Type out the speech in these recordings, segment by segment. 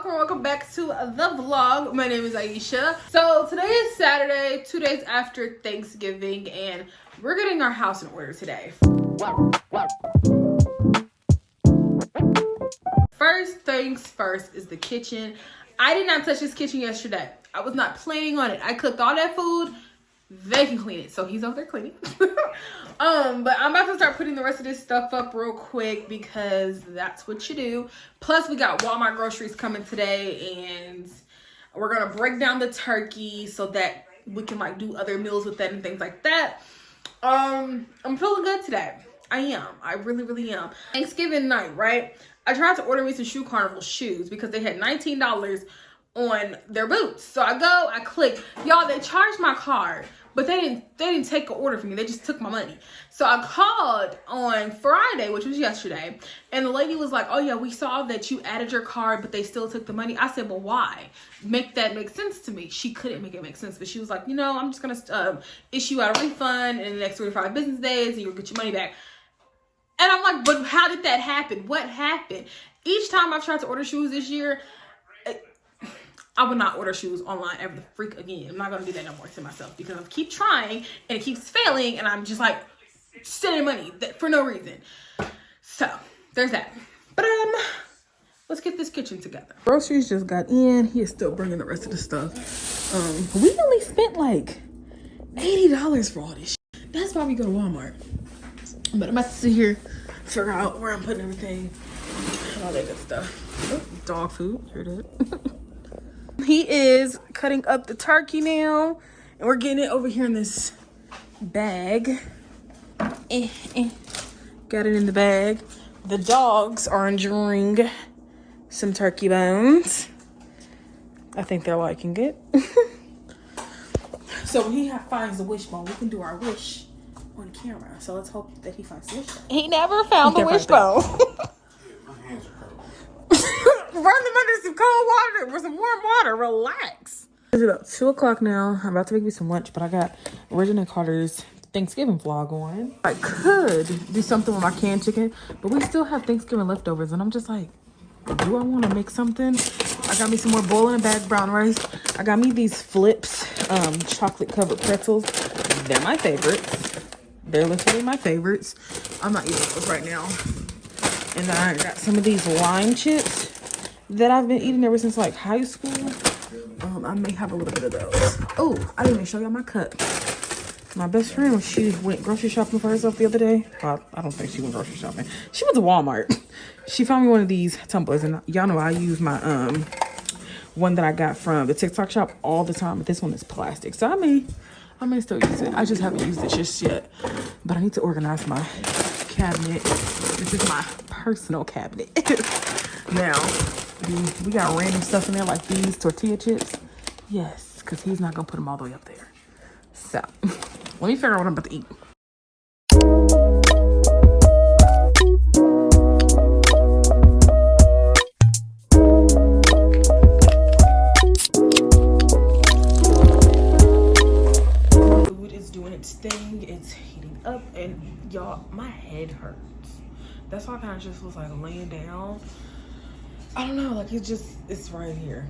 welcome back to the vlog. My name is Aisha. So today is Saturday, 2 days after Thanksgiving, and we're getting our house in order today. First things first is the kitchen. I did not touch this kitchen yesterday. I was not planning on it. I cooked all that food. They can clean it, so he's over there cleaning. But I'm about to start putting the rest of this stuff up real quick because that's what you do. Plus, we got Walmart groceries coming today, and we're gonna break down the turkey so that we can like do other meals with that and things like that. I'm feeling good today. I am. I really am. Thanksgiving night, right? I tried to order me some Shoe Carnival shoes because they had $19 on their boots. So I click. Y'all, they charged my card, but they didn't take an order from me. They just took my money. So I called on Friday, which was yesterday, and the lady was like, oh yeah, we saw that you added your card, but they still took the money. I said, well, why? Make that make sense to me. She couldn't make it make sense, but she was like, you know, I'm just gonna issue out a refund in the next 35 business days and you'll get your money back. And I'm like, but how did that happen? What happened? Each time I've tried to order shoes this year, I would not order shoes online ever the freak again. I'm not going to do that no more to myself because I keep trying and it keeps failing and I'm just like sending money for no reason. So there's that. But let's get this kitchen together. Groceries just got in. He is still bringing the rest of the stuff. We only spent like $80 for all this shit. That's why we go to Walmart. But I'm about to sit here, figure out where I'm putting everything and all that good stuff. Oh, dog food. Here it is. He is cutting up the turkey now, and we're getting it over here in this bag. Got it in the bag. The dogs are enjoying some turkey bones. I think they're liking it. So when he finds the wishbone, we can do our wish on camera. So let's hope that he finds the wishbone. He never found the wishbone. My hands are cold. Run them under some cold water or some warm water. Relax. It's about 2 o'clock now. I'm about to make me some lunch, but I got Regina Carter's Thanksgiving vlog on. I could do something with my canned chicken, but we still have Thanksgiving leftovers, and I'm just like, do I want to make something? I got me some more bowl in a bag brown rice. I got me these Flips chocolate covered pretzels. They're my favorites. They're literally my favorites. I'm not eating those right now. And then I got some of these lime chips that I've been eating ever since like high school. I may have a little bit of those. Oh, I didn't even show y'all my cup. My best friend, she went grocery shopping for herself the other day. Well, I don't think she went grocery shopping. She went to Walmart. She found me one of these tumblers, and y'all know I use my one that I got from the TikTok shop all the time, but this one is plastic. So I may still use it. I just haven't used it just yet. But I need to organize my cabinet. This is my personal cabinet. Now, we got random stuff in there like these tortilla chips. Yes, because he's not going to put them all the way up there. So, let me figure out what I'm about to eat. Thing, it's heating up, and y'all, my head hurts. That's why I kind of just was like laying down. I don't know, like it's right here.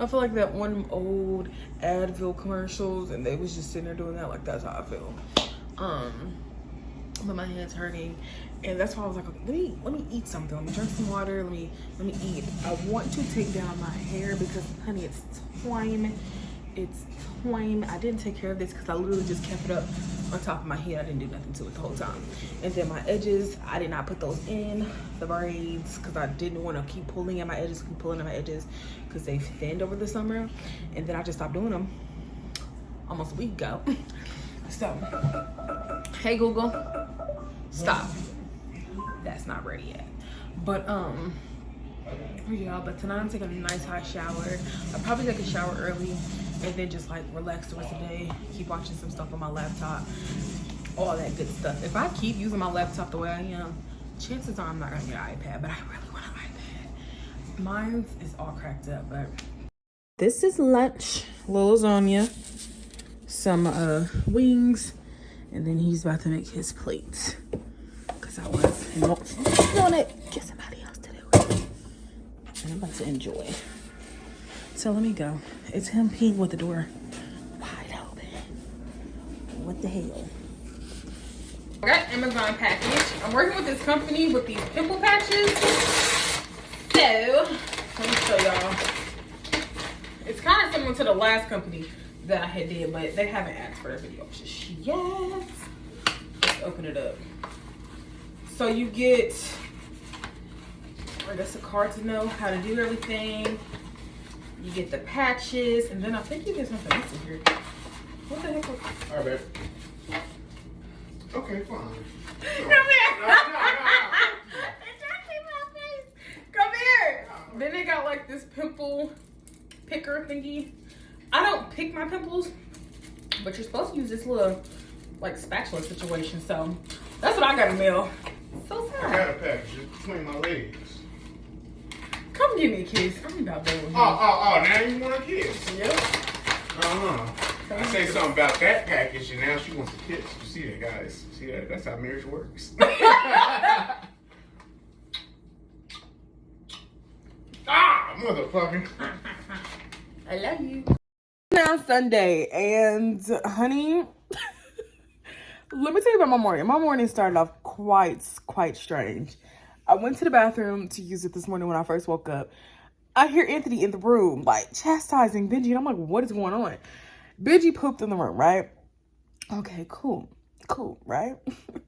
I feel like that one old Advil commercials, and they was just sitting there doing that. Like that's how I feel. But my head's hurting, and that's why I was like, let me eat something. Let me drink some water. Let me eat. I want to take down my hair because, honey, it's time. It's time. I didn't take care of this because I literally just kept it up on top of my head. I didn't do nothing to it the whole time. And then my edges, I did not put those in the braids because I didn't want to keep pulling at my edges, because they thinned over the summer. And then I just stopped doing them almost a week ago. So, hey Google, stop. That's not ready yet. But yeah, but tonight I'm taking a nice hot shower. I'll probably take a shower early and then just like relax the rest of the day, keep watching some stuff on my laptop, all that good stuff. If I keep using my laptop the way I am, chances are I'm not gonna get an iPad, but I really want an iPad. Mine is all cracked up, but this is lunch. Little lasagna, some wings, and then he's about to make his plates because I was not want to get somebody else to do it. and I'm about to enjoy. So let me go. It's him peeing with the door wide open. What the hell? I got Amazon package. I'm working with this company with these pimple patches. So, let me show y'all. It's kind of similar to the last company that I had did, but they haven't asked for a video just yet. Let's open it up. So you get, I guess, a card to know how to do everything. You get the patches, and then I think you get something else in here. What the heck? All right, babe. Okay, fine. Come here. Come here. Then they got like this pimple picker thingy. I don't pick my pimples, but you're supposed to use this little like spatula situation. So that's what I got in the mail. So I sad. got a package between my legs. Come give me a kiss. I'm about done with you. Oh, now you want a kiss? Yep. I say something about that package, and now she wants a kiss. You see that, guys? See that? That's how marriage works. Motherfucker. I love you. Now Sunday, and honey, let me tell you about my morning. My morning started off quite strange. I went to the bathroom to use it this morning when I first woke up. I hear Anthony in the room, like, chastising Benji, and I'm like, what is going on? Benji pooped in the room, right? Okay, cool, right?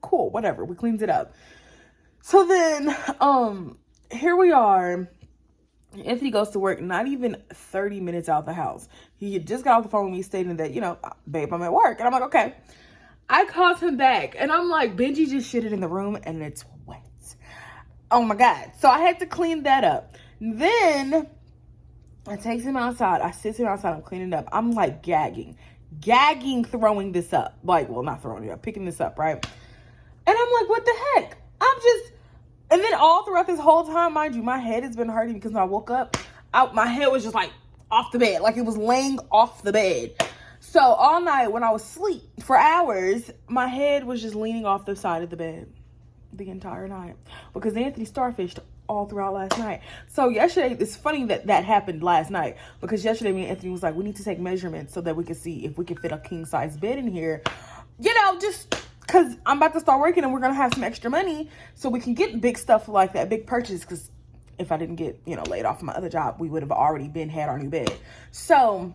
Cool, whatever. We cleaned it up. So then, here we are. Anthony goes to work not even 30 minutes out the house. He had just got off the phone with me stating that, you know, babe, I'm at work. And I'm like, okay. I called him back, and I'm like, Benji just shitted in the room, and it's wet. Oh my God. So I had to clean that up. Then I take him outside. I sit him outside. I'm cleaning up. I'm like gagging, throwing this up. Like, well, not throwing it up, picking this up, right? And I'm like, what the heck? And then all throughout this whole time, mind you, my head has been hurting because when I woke up, my head was just like off the bed. Like it was laying off the bed. So all night when I was asleep for hours, my head was just leaning off the side of the bed the entire night because Anthony starfished all throughout last night. So yesterday, it's funny that happened last night because yesterday me and Anthony was like, we need to take measurements so that we can see if we can fit a king size bed in here. You know, just because I'm about to start working and we're going to have some extra money so we can get big stuff like that, big purchase. Because if I didn't get, you know, laid off from my other job, we would have already had our new bed. So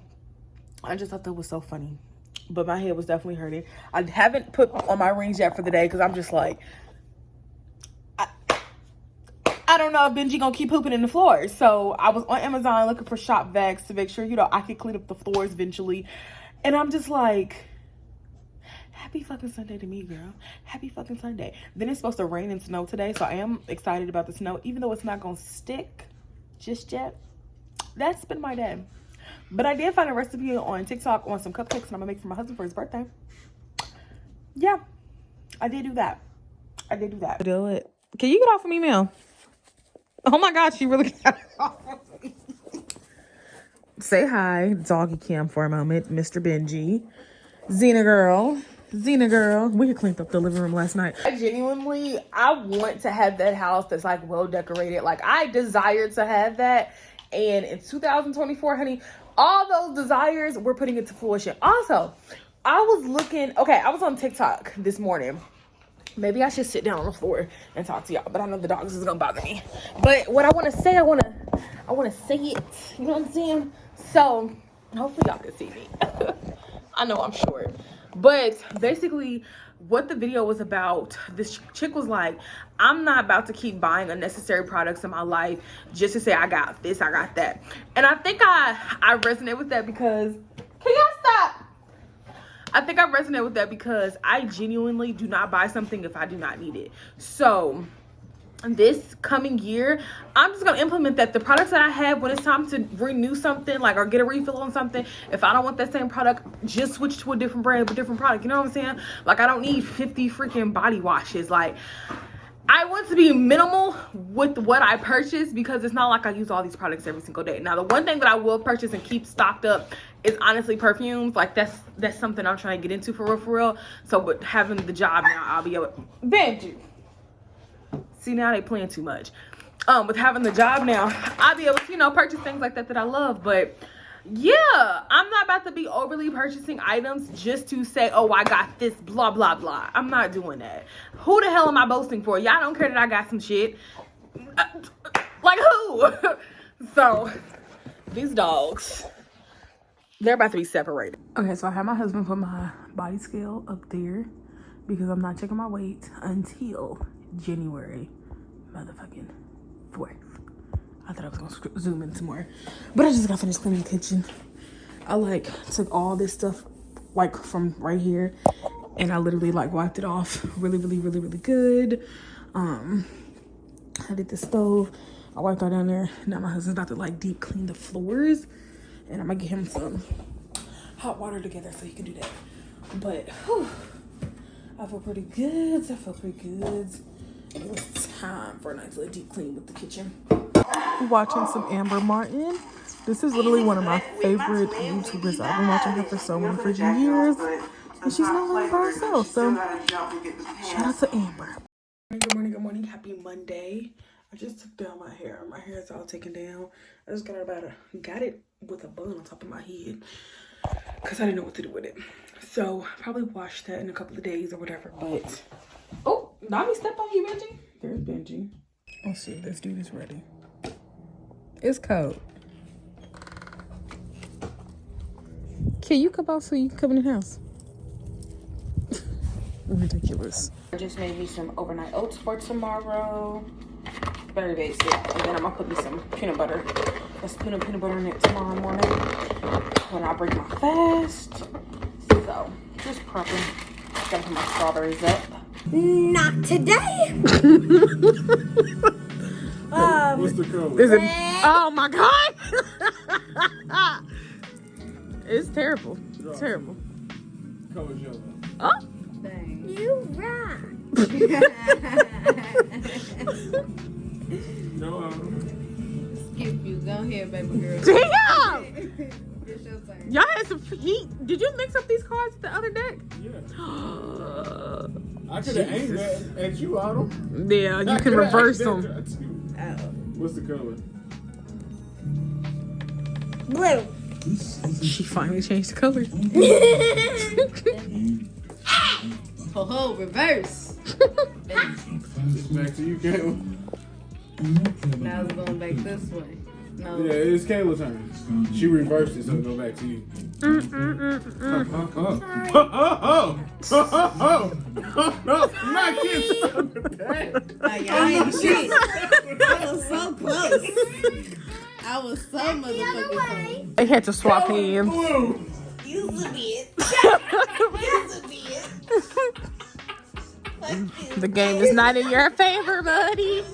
I just thought that was so funny. But my head was definitely hurting. I haven't put on my rings yet for the day because I'm just like, I don't know if Benji gonna keep pooping in the floors. So I was on Amazon looking for shop vacs to make sure, you know, I could clean up the floors eventually. And I'm just like, happy fucking Sunday to me, girl. Happy fucking Sunday. Then it's supposed to rain and snow today. So I am excited about the snow, even though it's not gonna stick just yet. That's been my day. But I did find a recipe on TikTok on some cupcakes and I'm gonna make for my husband for his birthday. Yeah, I did do that. Do it. Can you get off of me, Mel? Oh my God, she really got off of me. Say hi, doggy cam for a moment, Mr. Benji. Xena girl. We had cleaned up the living room last night. I want to have that house that's like well decorated. Like I desire to have that. And in 2024, honey, all those desires, we're putting it to fruition. Also, I was on TikTok this morning. Maybe I should sit down on the floor and talk to y'all, but I know the dogs is gonna bother me. But what I want to say, I want to say it. You know what I'm saying? So hopefully y'all can see me. I know I'm short, but basically, what the video was about, this chick was like, I'm not about to keep buying unnecessary products in my life just to say I got this, I got that. And I think I resonate with that because, can y'all stop? I think I resonate with that because I genuinely do not buy something if I do not need it. So this coming year, I'm just going to implement that. The products that I have, when it's time to renew something, like, or get a refill on something, if I don't want that same product, just switch to a different brand, a different product. You know what I'm saying? Like, I don't need 50 freaking body washes. Like, I want to be minimal with what I purchase because it's not like I use all these products every single day. Now, the one thing that I will purchase and keep stocked up is honestly perfumes. Like, that's something I'm trying to get into for real. So, but having the job now, I'll be able to... Benji. See, now they playing too much. with having the job now, I'll be able to, you know, purchase things like that I love. But yeah, I'm not about to be overly purchasing items just to say, oh, I got this, blah, blah, blah. I'm not doing that. Who the hell am I boasting for? Y'all don't care that I got some shit. Like who? So, these dogs, they're about to be separated. Okay, so I had my husband put my body scale up there because I'm not checking my weight until January motherfucking 4th. I thought I was gonna zoom in some more, but I just got finished cleaning the kitchen. I like took all this stuff like from right here and I literally like wiped it off really good. I did the stove, I wiped all down there. Now my husband's about to like deep clean the floors and I'm gonna get him some hot water together so he can do that. But whew, I feel pretty good. It was time for a nice little deep clean with the kitchen. Watching some Amber Martin. This is literally one of my favorite YouTubers. I've been watching her for so many freaking years. And she's not living by herself. So shout out to Amber. Good morning. Happy Monday. I just took down my hair. My hair is all taken down. I just got it with a bun on top of my head because I didn't know what to do with it. So probably wash that in a couple of days or whatever. But oh, Nami stepped on you, Benji. There's Benji. Let's see if this dude is ready. It's cold. Can you come out so you can come in the house? Ridiculous. I just made me some overnight oats for tomorrow. Very basic. And then I'm gonna put me some peanut butter. Let's put peanut butter in it tomorrow morning when I break my fast. So just prepping. Gotta put my strawberries up. Not today. What's the color? Is it? Oh my god! It's terrible. It's terrible. Color's yellow. Oh. You right. No, Skip you. Go ahead, baby girl. Damn! It's your turn. Y'all had some heat. Did you mix up these cards at the other deck? yeah. I could have aimed that at you, Autumn. Yeah, you can reverse them. What's the color? Blue. She finally changed the color. Oh, reverse. It's back to you, Kayla. Now it's going back this way. No. Yeah, it's Kayla's turn. She reversed it, so it'll go back to you. Not getting stuck with that. Like, I ain't shit. I was so close. I was so motherfucking close. They had to swap hands. Blue. Use a bit. The game is not in your favor, buddy.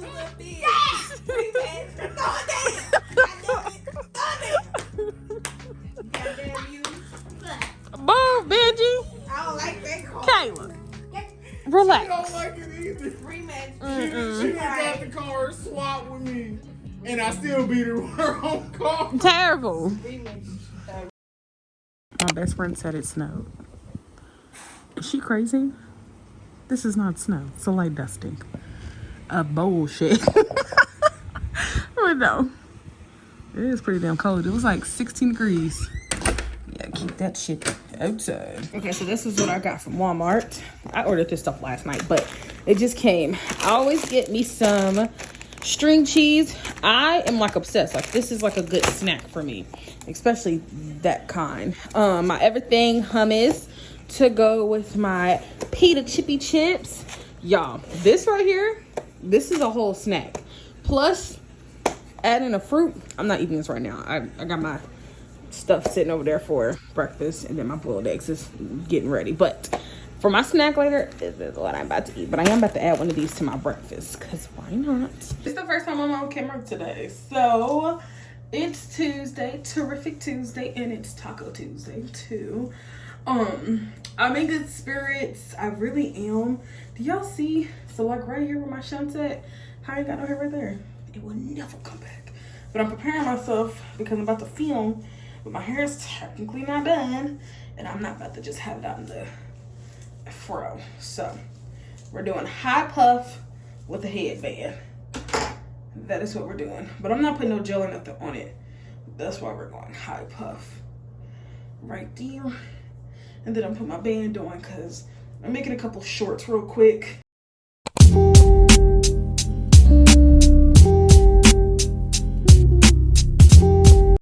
Boom, Benji. I don't like that card. Kayla, I relax. don't like it either. Rematch. She got the card swap with me, and I still beat her with her own card. Terrible. Rematch. My best friend said it snowed. Is she crazy? This is not snow. It's a light dusting. Bullshit. But no. It is pretty damn cold. It was like 16 degrees. Yeah, keep that shit outside. Okay, so this is what I got from Walmart. I ordered this stuff last night, but it just came. I always get me some string cheese. I am like obsessed. Like this is like a good snack for me, especially that kind. My everything hummus to go with my pita chippy chips. Y'all, this right here, this is a whole snack. Plus, adding a fruit. I'm not eating this right now. I got my stuff sitting over there for breakfast, and then my boiled eggs is getting ready. But for my snack later, this is what I'm about to eat. But I am about to add one of these to my breakfast, because why not? It's the first time I'm on camera today. So, it's Tuesday, Terrific Tuesday, and it's Taco Tuesday, too. I'm in good spirits. I really am. Do y'all see? So like right here where my shunt's at, how I got no hair right there. It will never come back. But I'm preparing myself because I'm about to film, but my hair is technically not done, and I'm not about to just have it out in the fro. So we're doing high puff with a headband. that is what we're doing. But I'm not putting no gel or nothing on it. That's why we're going high puff right there. And then I'll put my band on because I'm making a couple shorts real quick.